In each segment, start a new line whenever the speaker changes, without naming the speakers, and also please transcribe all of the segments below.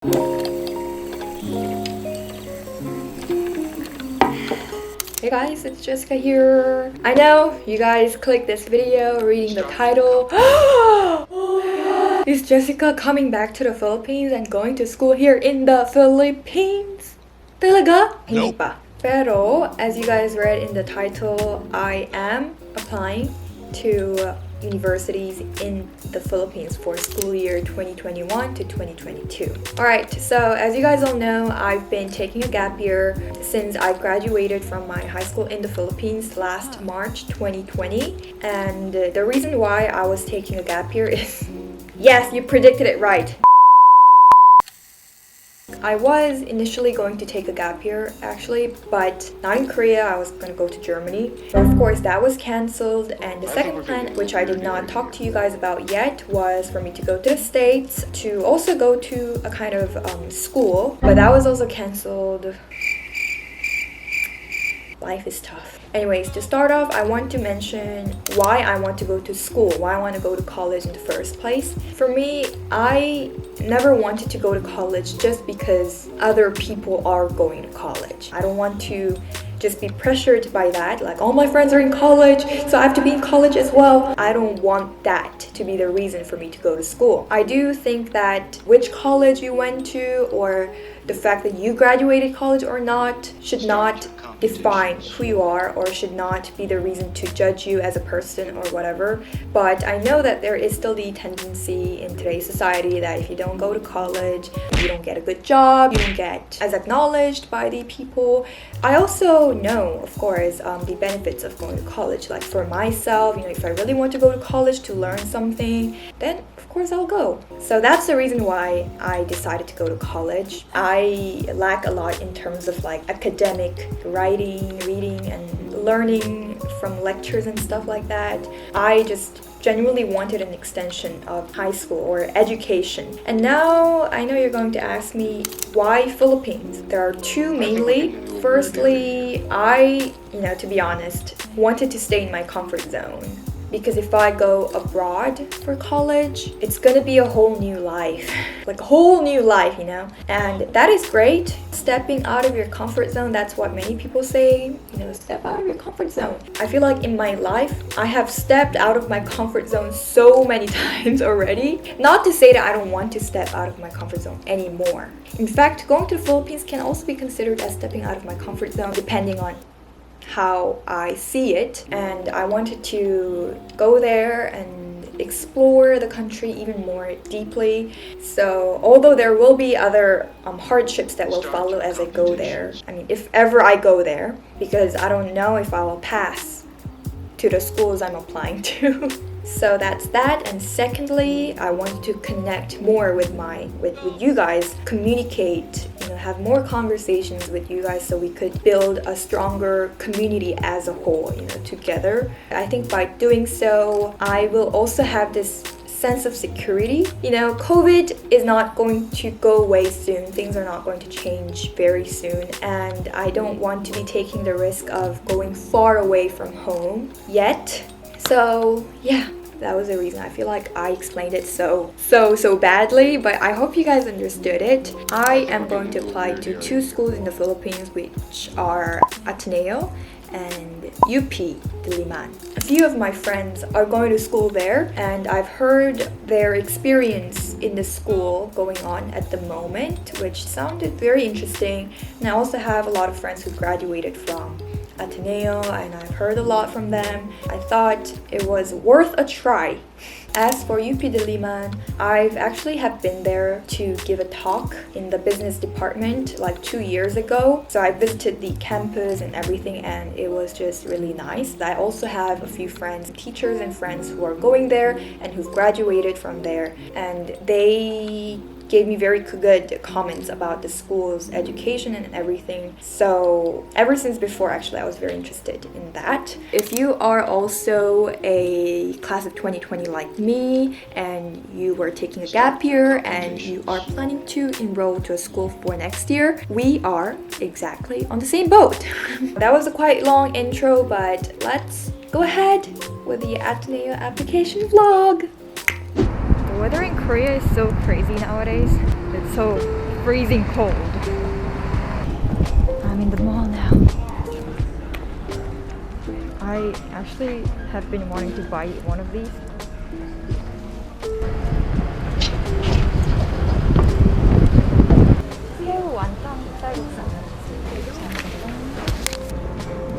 Hey guys, it's Jessica here. I know you guys clicked this video reading the title. Oh my god! Is Jessica coming back to the Philippines and going to school here in the Philippines? Talaga? Hindi pa. Pero, as you guys read in the title, I am applying to universities in the Philippines for school year 2021 to 2022. Alright, so as you guys all know, I've been taking a gap year since I graduated from my high school in the Philippines last March 2020. And the reason why I was taking a gap year is yes, you predicted it right. I was initially going to take a gap year actually, but not in Korea. I was going to go to Germany. But of course that was cancelled, and the second plan, which I did not talk to you guys about yet, was for me to go to the States to also go to a kind of school, but that was also cancelled. Life is tough. Anyways, to start off, I want to mention why I want to go to school, why I want to go to college in the first place. For me, I never wanted to go to college just because other people are going to college. I don't want to just be pressured by that, like all my friends are in college, so I have to be in college as well. I don't want that to be the reason for me to go to school. I do think that which college you went to or the fact that you graduated college or not should not define who you are or should not be the reason to judge you as a person or whatever. But I know that there is still the tendency in today's society that if you don't go to college, you don't get a good job, you don't get as acknowledged by the people. I also know, of course, the benefits of going to college. Like for myself, if I really want to go to college to learn something, then of course I'll go. So that's the reason why I decided to go to college. I lack a lot in terms of like academic writing, reading, and learning from lectures and stuff like that. I just genuinely wanted an extension of high school or education. And now I know you're going to ask me, why Philippines? There are two mainly. Firstly, I, to be honest, wanted to stay in my comfort zone. Because if I go abroad for college, it's gonna be a whole new life. Like a whole new life, And that is great. Stepping out of your comfort zone, that's what many people say, step out of your comfort zone. I feel like in my life, I have stepped out of my comfort zone so many times already. Not to say that I don't want to step out of my comfort zone anymore. In fact, going to the Philippines can also be considered as stepping out of my comfort zone depending on how I see it, and I wanted to go there and explore the country even more deeply. So although there will be other hardships that will follow as I go there, if ever I go there, because I don't know if I will pass to the schools I'm applying to. So that's that. And secondly, I wanted to connect more with you guys, communicate, have more conversations with you guys so we could build a stronger community as a whole, together. I think by doing so, I will also have this sense of security. COVID is not going to go away soon. Things are not going to change very soon. And I don't want to be taking the risk of going far away from home yet. So yeah, that was the reason. I feel like I explained it so badly, but I hope you guys understood it. I am going to apply to two schools in the Philippines, which are Ateneo and UP Diliman. A few of my friends are going to school there, and I've heard their experience in the school going on at the moment, which sounded very interesting. And I also have a lot of friends who graduated from Ateneo, and I've heard a lot from them. I thought it was worth a try. As for UP Diliman, I've actually have been there to give a talk in the business department like 2 years ago. So I visited the campus and everything, and it was just really nice. I also have a few friends, teachers and friends who are going there and who've graduated from there, and they gave me very good comments about the school's education and everything. So ever since before, actually, I was very interested in that. If you are also a class of 2020 like me, and you were taking a gap year and you are planning to enroll to a school for next year, we are exactly on the same boat. That was a quite long intro, but let's go ahead with the Ateneo application vlog. The weather in Korea is so crazy nowadays. It's so freezing cold. I'm in the mall now. I actually have been wanting to buy one of these.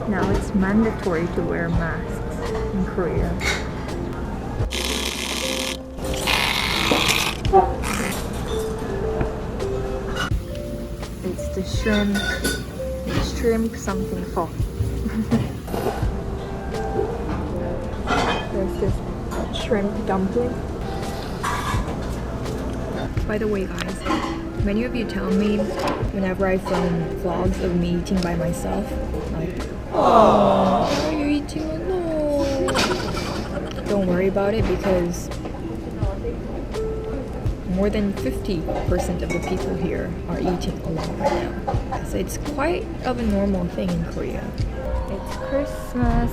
Now it's mandatory to wear masks in Korea. It's the shrimp something pho. There's this shrimp dumpling. By the way guys, many of you tell me whenever I film vlogs of me eating by myself, like, oh, why are you eating alone? Don't worry about it because more than 50% of the people here are eating alone right now. So it's quite of a normal thing in Korea. It's Christmas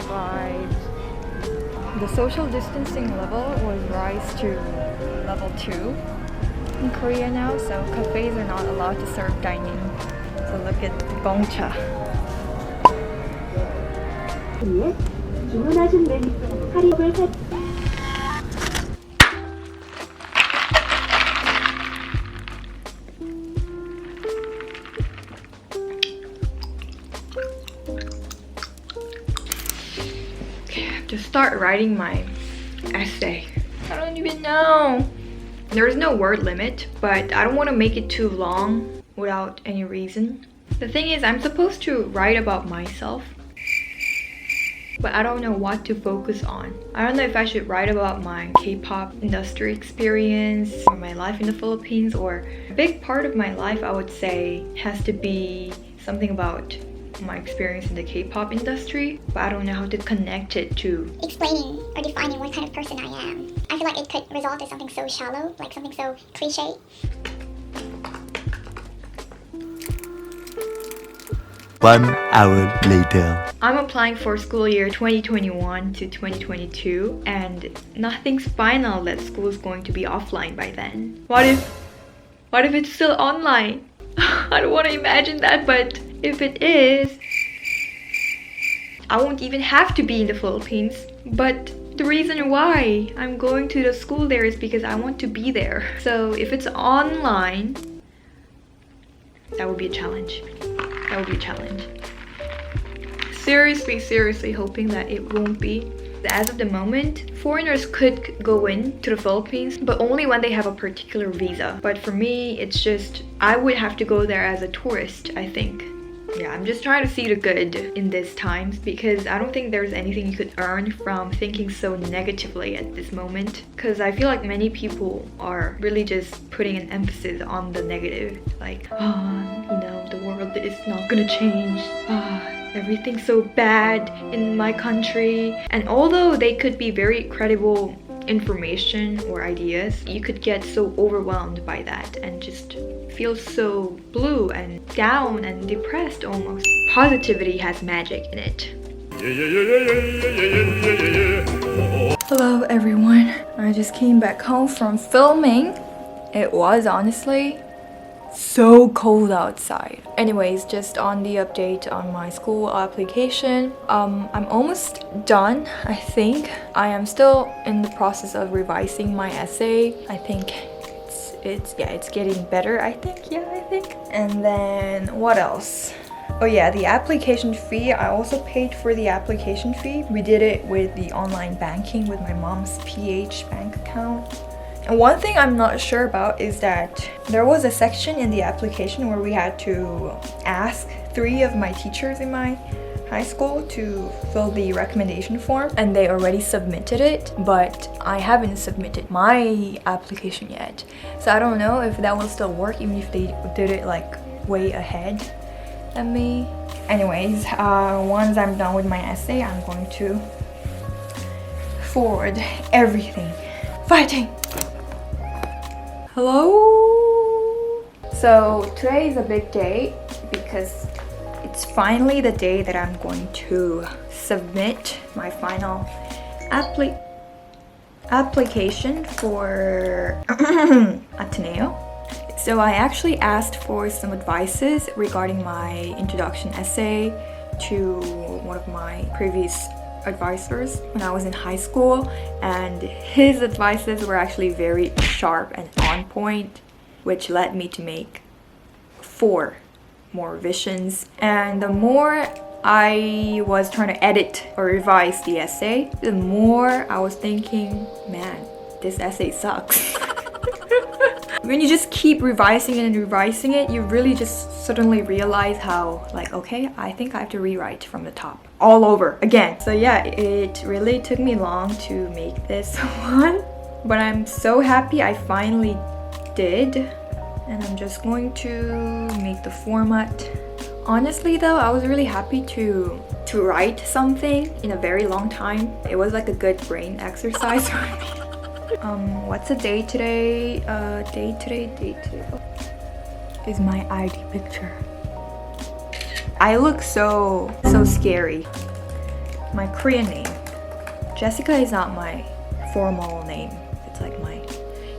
vibes. The social distancing level was raised to level 2 in Korea now, so cafes are not allowed to serve dining. So look at gongcha. To start writing my essay. I don't even know. There is no word limit, but I don't want to make it too long without any reason. The thing is, I'm supposed to write about myself, but I don't know what to focus on. I don't know if I should write about my K-pop industry experience or my life in the Philippines, or a big part of my life I would say has to be something about my experience in the K-pop industry, but I don't know how to connect it to
explaining or defining what kind of person I am. I feel like it could result in something so shallow, like something so cliche.
One hour later.
I'm applying for school year 2021 to 2022 and nothing's final that school is going to be offline by then. What if it's still online? I don't want to imagine that, but if it is, I won't even have to be in the Philippines. But the reason why I'm going to the school there is because I want to be there. So if it's online, that would be a challenge. That would be a challenge. Seriously hoping that it won't be. As of the moment, foreigners could go in to the Philippines, but only when they have a particular visa. But for me, it's just, I would have to go there as a tourist, I think. Yeah, I'm just trying to see the good in these times because I don't think there's anything you could earn from thinking so negatively at this moment. Because I feel like many people are really just putting an emphasis on the negative. Like, you know, the world is not gonna change. Everything's so bad in my country. And although they could be very credible information or ideas, you could get so overwhelmed by that and just feel so blue and down and depressed almost. Positivity has magic in it. Hello everyone. I just came back home from filming. It was honestly so cold outside. Anyways, just on the update on my school application, I'm almost done, I think. I am still in the process of revising my essay. I think it's getting better, I think. And then what else? Oh yeah, the application fee. I also paid for the application fee. We did it with the online banking with my mom's PH bank account. And one thing I'm not sure about is that there was a section in the application where we had to ask 3 of my teachers in my high school to fill the recommendation form, and they already submitted it, but I haven't submitted my application yet. So I don't know if that will still work even if they did it like way ahead than me. Anyways, once I'm done with my essay, I'm going to forward everything. Fighting! Hello! So today is a big day because it's finally the day that I'm going to submit my final application for Ateneo. So I actually asked for some advices regarding my introduction essay to one of my previous advisors when I was in high school, and his advices were actually very sharp and on point, which led me to make 4 more revisions. And the more I was trying to edit or revise the essay, the more I was thinking, man, this essay sucks. When you just keep revising it and revising it, you really just suddenly realize how, like, okay, I think I have to rewrite from the top all over again. So yeah, it really took me long to make this one, but I'm so happy I finally did. And I'm just going to make the format. Honestly though, I was really happy to write something in a very long time. It was like a good brain exercise for me. What's the date today? Date today. Is my ID picture. I look so scary. My Korean name. Jessica is not my formal name. It's like my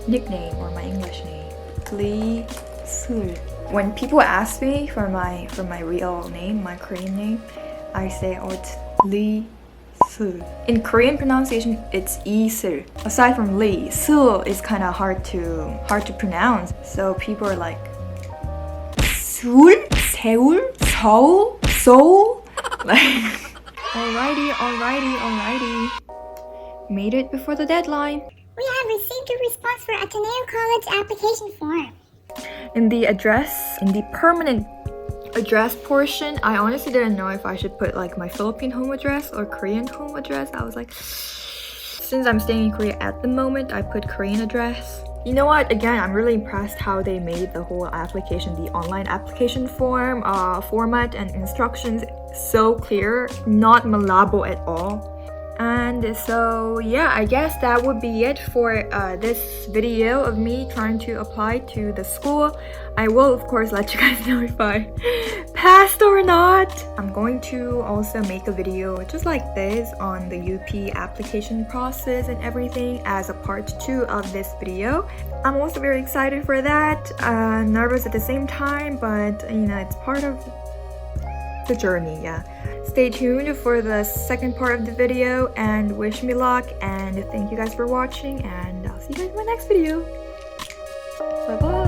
nickname or my English name. Lee Sul. When people ask me for my real name, my Korean name, I say, oh, it's Lee Sul. In Korean pronunciation, it's Lee-sul. Aside from Lee, Sul is kind of hard to pronounce. So people are like, Sul, Seul, Seoul, Seoul. Like, alrighty. Made it before the deadline.
We have received a response for Ateneo College application form.
In the permanent address portion, I honestly didn't know if I should put like my Philippine home address or Korean home address. I was like, since I'm staying in Korea at the moment, I put Korean address. You know what? Again, I'm really impressed how they made the whole application, the online application form, format and instructions so clear, not malabo at all. And so yeah, I guess that would be it for this video of me trying to apply to the school. I will of course let you guys know if I passed or not. I'm going to also make a video just like this on the UP application process and everything as a part 2 of this video. I'm also very excited for that, nervous at the same time, but you know, it's part of the journey. Yeah, stay tuned for the second part of the video and wish me luck, and thank you guys for watching, and I'll see you guys in my next video. Bye bye.